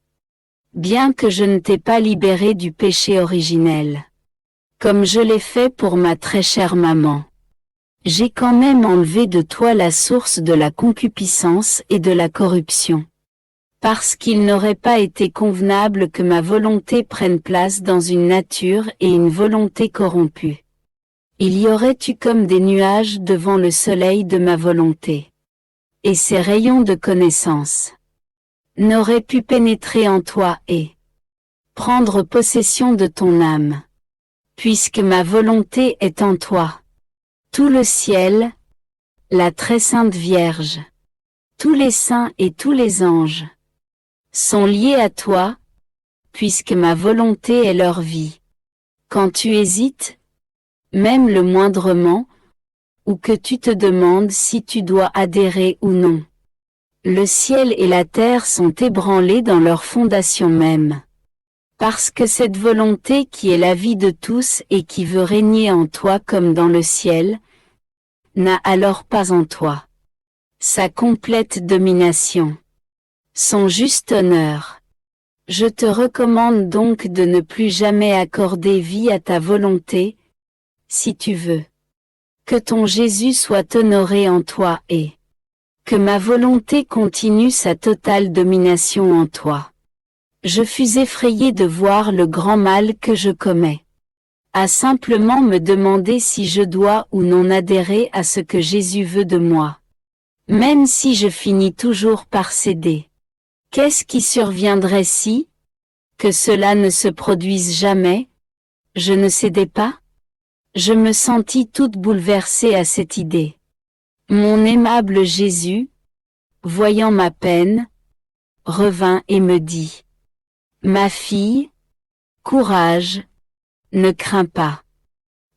bien que je ne t'ai pas libéré du péché originel, comme je l'ai fait pour ma très chère maman, j'ai quand même enlevé de toi la source de la concupiscence et de la corruption. Parce qu'il n'aurait pas été convenable que ma volonté prenne place dans une nature et une volonté corrompue. Il y aurait eu comme des nuages devant le soleil de ma volonté. Et ces rayons de connaissance n'auraient pu pénétrer en toi et prendre possession de ton âme. Puisque ma volonté est en toi. Tout le ciel, la très sainte Vierge, tous les saints et tous les anges sont liés à toi, puisque ma volonté est leur vie. Quand tu hésites, même le moindrement, ou que tu te demandes si tu dois adhérer ou non, le ciel et la terre sont ébranlés dans leur fondation même. Parce que cette volonté qui est la vie de tous et qui veut régner en toi comme dans le ciel, n'a alors pas en toi sa complète domination, son juste honneur. Je te recommande donc de ne plus jamais accorder vie à ta volonté, si tu veux. Que ton Jésus soit honoré en toi et que ma volonté continue sa totale domination en toi. Je fus effrayé de voir le grand mal que je commets. À simplement me demander si je dois ou non adhérer à ce que Jésus veut de moi. Même si je finis toujours par céder. Qu'est-ce qui surviendrait si, que cela ne se produise jamais, je ne cédais pas? Je me sentis toute bouleversée à cette idée. Mon aimable Jésus, voyant ma peine, revint et me dit, « Ma fille, courage, ne crains pas.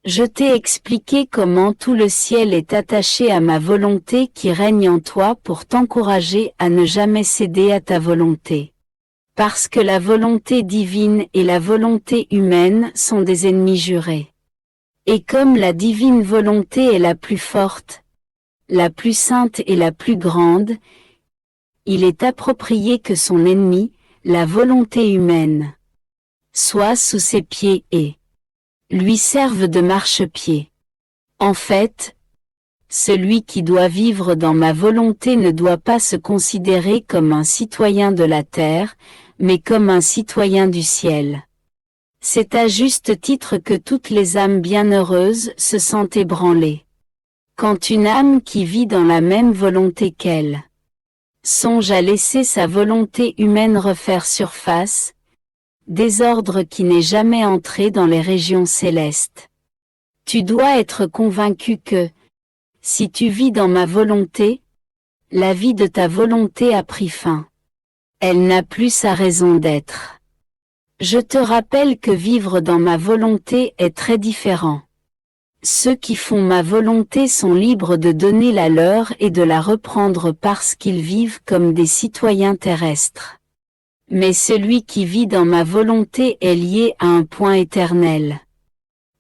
Je t'ai expliqué comment tout le ciel est attaché à ma volonté qui règne en toi pour t'encourager à ne jamais céder à ta volonté. Parce que la volonté divine et la volonté humaine sont des ennemis jurés. Et comme la divine volonté est la plus forte, la plus sainte et la plus grande, il est approprié que son ennemi, la volonté humaine, soit sous ses pieds et lui serve de marchepied. En fait, celui qui doit vivre dans ma volonté ne doit pas se considérer comme un citoyen de la terre, mais comme un citoyen du ciel. C'est à juste titre que toutes les âmes bienheureuses se sentent ébranlées. Quand une âme qui vit dans la même volonté qu'elle songe à laisser sa volonté humaine refaire surface, désordre qui n'est jamais entré dans les régions célestes. Tu dois être convaincu que, si tu vis dans ma volonté, la vie de ta volonté a pris fin. Elle n'a plus sa raison d'être. Je te rappelle que vivre dans ma volonté est très différent. Ceux qui font ma volonté sont libres de donner la leur et de la reprendre parce qu'ils vivent comme des citoyens terrestres. Mais celui qui vit dans ma volonté est lié à un point éternel.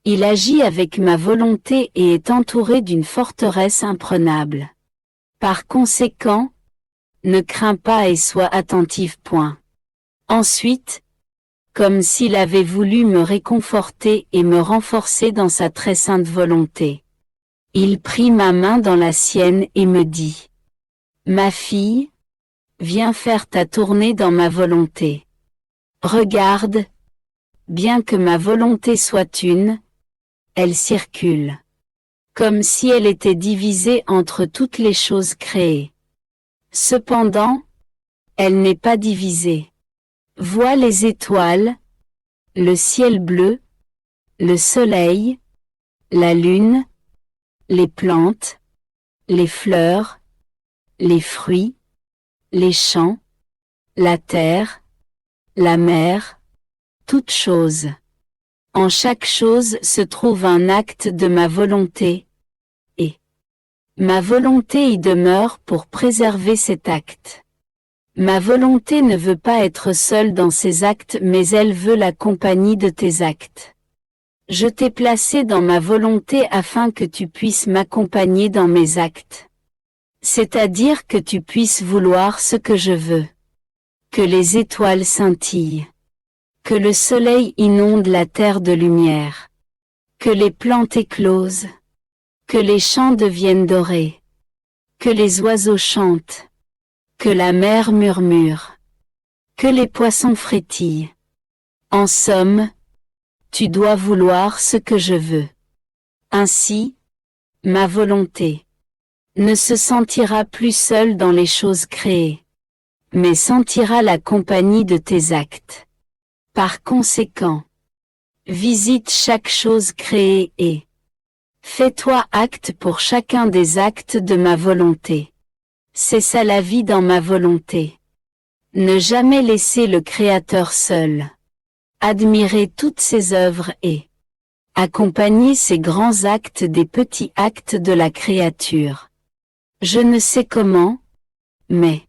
Il agit avec ma volonté et est entouré d'une forteresse imprenable. Par conséquent, ne crains pas et sois attentif. Ensuite, comme s'il avait voulu me réconforter et me renforcer dans sa très sainte volonté. Il prit ma main dans la sienne et me dit: Ma fille, viens faire ta tournée dans ma volonté. Regarde, bien que ma volonté soit une, elle circule. Comme si elle était divisée entre toutes les choses créées. Cependant, elle n'est pas divisée. Vois les étoiles, le ciel bleu, le soleil, la lune, les plantes, les fleurs, les fruits, les champs, la terre, la mer, toutes choses. En chaque chose se trouve un acte de ma volonté, et ma volonté y demeure pour préserver cet acte. Ma volonté ne veut pas être seule dans ses actes, mais elle veut la compagnie de tes actes. Je t'ai placé dans ma volonté afin que tu puisses m'accompagner dans mes actes. C'est-à-dire que tu puisses vouloir ce que je veux. Que les étoiles scintillent. Que le soleil inonde la terre de lumière. Que les plantes éclosent. Que les champs deviennent dorés. Que les oiseaux chantent. Que la mer murmure. Que les poissons frétillent. En somme, tu dois vouloir ce que je veux. Ainsi, ma volonté ne se sentira plus seule dans les choses créées, mais sentira la compagnie de tes actes. Par conséquent, visite chaque chose créée et fais-toi acte pour chacun des actes de ma volonté. C'est ça la vie dans ma volonté. Ne jamais laisser le Créateur seul. Admirer toutes ses œuvres et accompagner ses grands actes des petits actes de la créature. Je ne sais comment, mais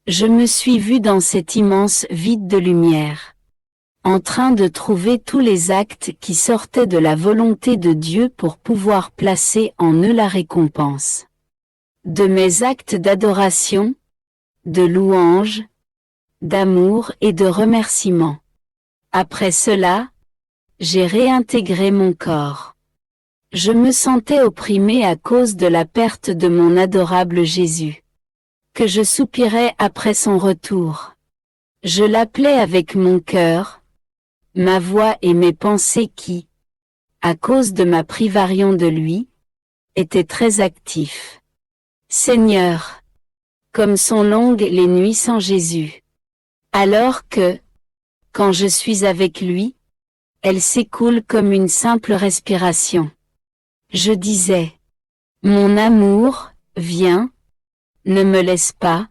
je me suis vu dans cet immense vide de lumière, en train de trouver tous les actes qui sortaient de la volonté de Dieu pour pouvoir placer en eux la récompense de mes actes d'adoration, de louange, d'amour et de remerciement. Après cela, j'ai réintégré mon corps. Je me sentais opprimé à cause de la perte de mon adorable Jésus. Que je soupirais après son retour. Je l'appelais avec mon cœur, ma voix et mes pensées qui, à cause de ma privation de lui, étaient très actifs. Seigneur, comme sont longues les nuits sans Jésus. Alors que, quand je suis avec lui, elles s'écoulent comme une simple respiration. Je disais, mon amour, viens, ne me laisse pas,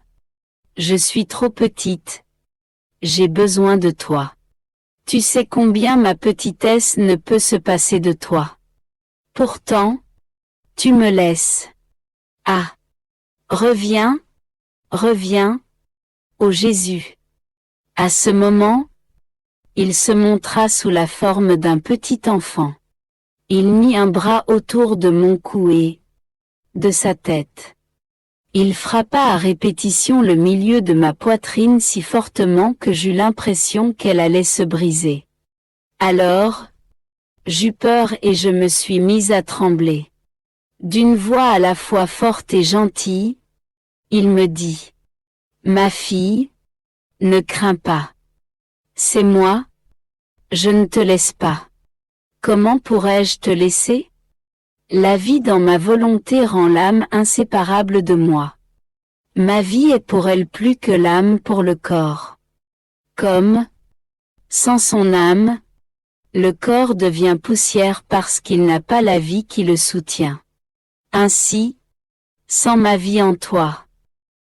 je suis trop petite, j'ai besoin de toi. Tu sais combien ma petitesse ne peut se passer de toi. Pourtant, tu me laisses. Ah! Reviens, reviens, ô Jésus. À ce moment, il se montra sous la forme d'un petit enfant. Il mit un bras autour de mon cou et de sa tête. Il frappa à répétition le milieu de ma poitrine si fortement que j'eus l'impression qu'elle allait se briser. Alors, j'eus peur et je me suis mise à trembler. D'une voix à la fois forte et gentille, il me dit: Ma fille, ne crains pas. C'est moi, je ne te laisse pas. Comment pourrais-je te laisser? La vie dans ma volonté rend l'âme inséparable de moi. Ma vie est pour elle plus que l'âme pour le corps. Comme, sans son âme, le corps devient poussière parce qu'il n'a pas la vie qui le soutient. Ainsi, sans ma vie en toi,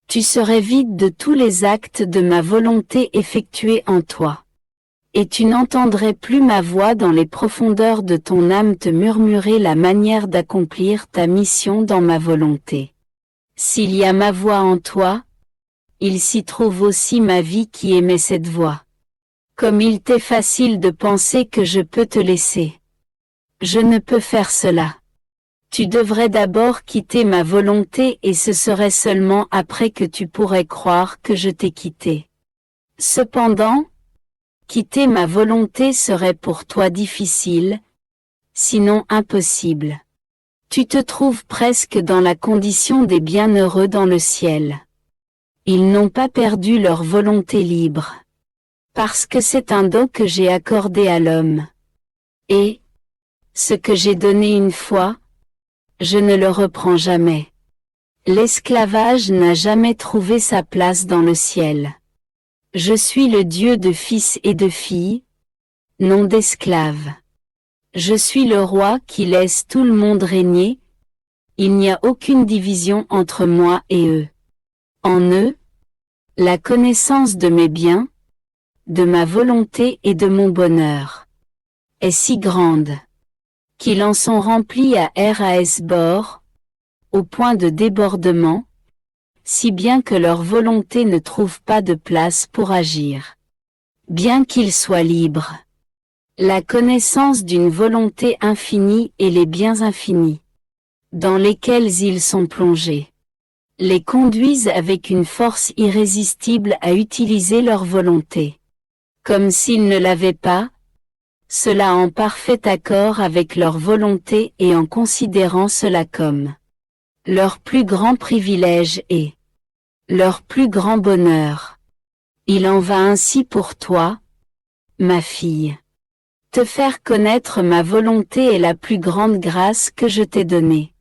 tu serais vide de tous les actes de ma volonté effectués en toi. Et tu n'entendrais plus ma voix dans les profondeurs de ton âme te murmurer la manière d'accomplir ta mission dans ma volonté. S'il y a ma voix en toi, il s'y trouve aussi ma vie qui émet cette voix. Comme il t'est facile de penser que je peux te laisser. Je ne peux faire cela. Tu devrais d'abord quitter ma volonté et ce serait seulement après que tu pourrais croire que je t'ai quitté. Cependant, Quitter ma volonté serait pour toi difficile, sinon impossible. Tu te trouves presque dans la condition des bienheureux dans le ciel. Ils n'ont pas perdu leur volonté libre. Parce que c'est un don que j'ai accordé à l'homme. Et, ce que j'ai donné une fois, je ne le reprends jamais. L'esclavage n'a jamais trouvé sa place dans le ciel. Je suis le Dieu de fils et de filles, non d'esclaves. Je suis le roi qui laisse tout le monde régner. Il n'y a aucune division entre moi et eux. En eux, la connaissance de mes biens, de ma volonté et de mon bonheur est si grande qu'ils en sont remplis à Ras-bord, au point de débordement, si bien que leur volonté ne trouve pas de place pour agir. Bien qu'ils soient libres, la connaissance d'une volonté infinie et les biens infinis, dans lesquels ils sont plongés, les conduisent avec une force irrésistible à utiliser leur volonté. Comme s'ils ne l'avaient pas, cela en parfait accord avec leur volonté et en considérant cela comme leur plus grand privilège et leur plus grand bonheur. Il en va ainsi pour toi, ma fille. Te faire connaître ma volonté est la plus grande grâce que je t'ai donnée.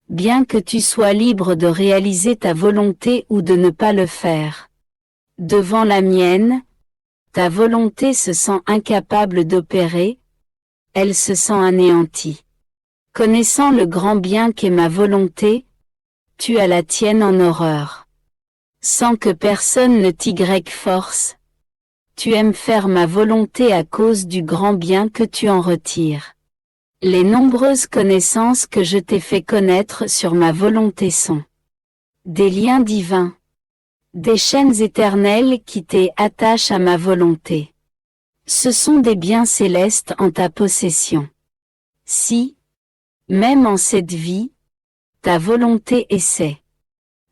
Bien que tu sois libre de réaliser ta volonté ou de ne pas le faire. Devant la mienne, ta volonté se sent incapable d'opérer, elle se sent anéantie. Connaissant le grand bien qu'est ma volonté, tu as la tienne en horreur. Sans que personne ne t'y force, tu aimes faire ma volonté à cause du grand bien que tu en retires. Les nombreuses connaissances que je t'ai fait connaître sur ma volonté sont des liens divins, des chaînes éternelles qui t'attachent à ma volonté. Ce sont des biens célestes en ta possession. Si, même en cette vie, ta volonté essaie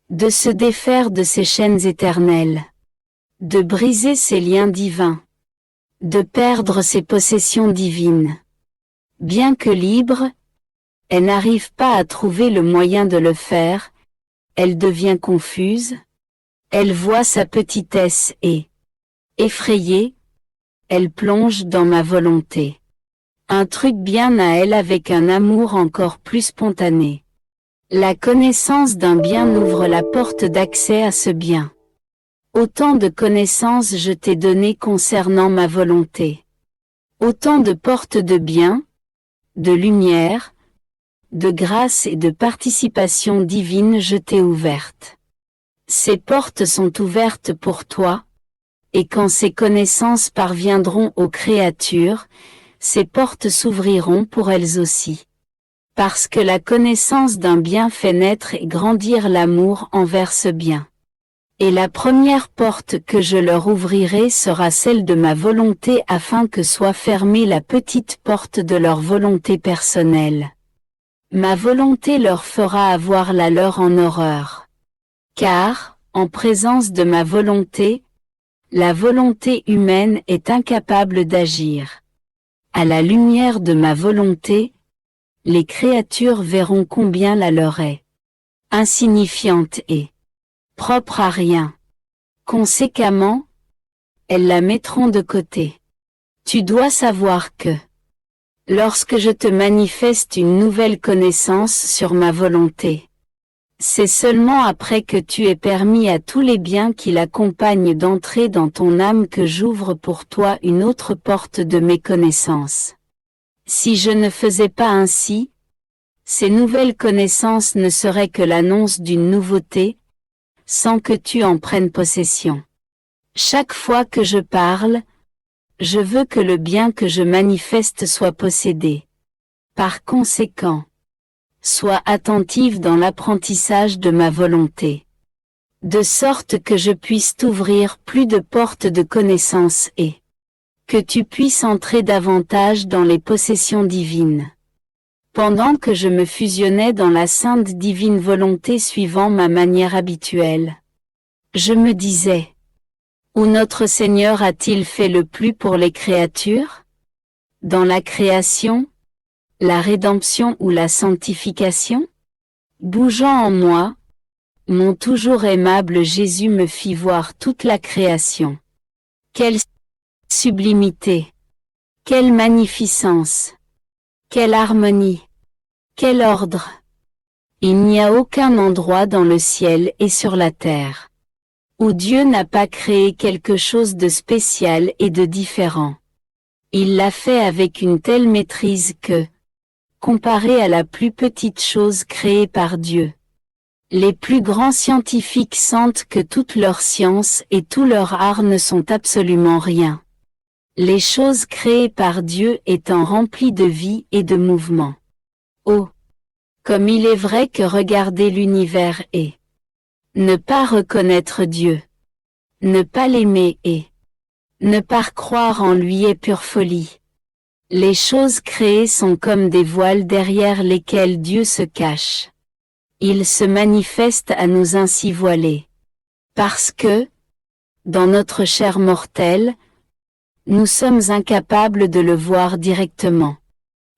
de se défaire de ces chaînes éternelles, de briser ces liens divins, de perdre ses possessions divines. Bien que libre, elle n'arrive pas à trouver le moyen de le faire, elle devient confuse, elle voit sa petitesse et, effrayée, elle plonge dans ma volonté. Un truc bien à elle avec un amour encore plus spontané. La connaissance d'un bien ouvre la porte d'accès à ce bien. Autant de connaissances je t'ai donné concernant ma volonté. Autant de portes de bien, de lumière, de grâce et de participation divine je t'ai ouvertes. Ces portes sont ouvertes pour toi, et quand ces connaissances parviendront aux créatures, ces portes s'ouvriront pour elles aussi. Parce que la connaissance d'un bien fait naître et grandir l'amour envers ce bien. Et la première porte que je leur ouvrirai sera celle de ma volonté afin que soit fermée la petite porte de leur volonté personnelle. Ma volonté leur fera avoir la leur en horreur. Car, en présence de ma volonté, la volonté humaine est incapable d'agir. À la lumière de ma volonté, les créatures verront combien la leur est insignifiante et propre à rien. Conséquemment, elles la mettront de côté. Tu dois savoir que, lorsque je te manifeste une nouvelle connaissance sur ma volonté, c'est seulement après que tu aies permis à tous les biens qui l'accompagnent d'entrer dans ton âme que j'ouvre pour toi une autre porte de mes connaissances. Si je ne faisais pas ainsi, ces nouvelles connaissances ne seraient que l'annonce d'une nouveauté, sans que tu en prennes possession. Chaque fois que je parle, je veux que le bien que je manifeste soit possédé. Par conséquent, sois attentive dans l'apprentissage de ma volonté, de sorte que je puisse t'ouvrir plus de portes de connaissance et que tu puisses entrer davantage dans les possessions divines. Pendant que je me fusionnais dans la sainte divine volonté suivant ma manière habituelle, je me disais, Où notre Seigneur a-t-il fait le plus pour les créatures? Dans la création, la rédemption ou la sanctification? Bougeant en moi, mon toujours aimable Jésus me fit voir toute la création. Quelle sublimité! Quelle magnificence! Quelle harmonie! Quel ordre! Il n'y a aucun endroit dans le ciel et sur la terre où Dieu n'a pas créé quelque chose de spécial et de différent. Il l'a fait avec une telle maîtrise que, comparé à la plus petite chose créée par Dieu, les plus grands scientifiques sentent que toute leur science et tout leur art ne sont absolument rien. Les choses créées par Dieu étant remplies de vie et de mouvement. Oh! Comme il est vrai que regarder l'univers et ne pas reconnaître Dieu, ne pas l'aimer et ne pas croire en lui est pure folie. Les choses créées sont comme des voiles derrière lesquelles Dieu se cache. Il se manifeste à nous ainsi voilés. Parce que, dans notre chair mortelle, nous sommes incapables de le voir directement.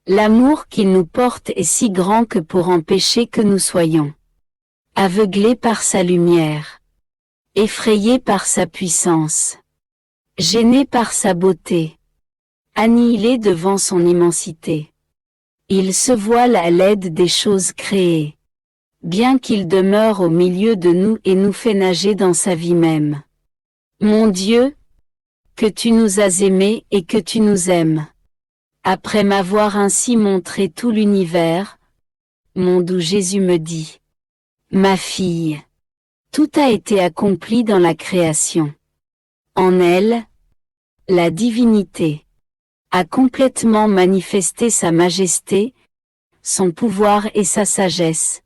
L'amour qu'il nous porte est si grand que pour empêcher que nous soyons aveuglés par sa lumière, effrayés par sa puissance, gênés par sa beauté, annihilés devant son immensité. Il se voile à l'aide des choses créées, bien qu'il demeure au milieu de nous et nous fait nager dans sa vie même. Mon Dieu, que tu nous as aimés et que tu nous aimes. Après m'avoir ainsi montré tout l'univers, mon doux Jésus me dit: Ma fille, tout a été accompli dans la création. En elle, la divinité a complètement manifesté sa majesté, son pouvoir et sa sagesse.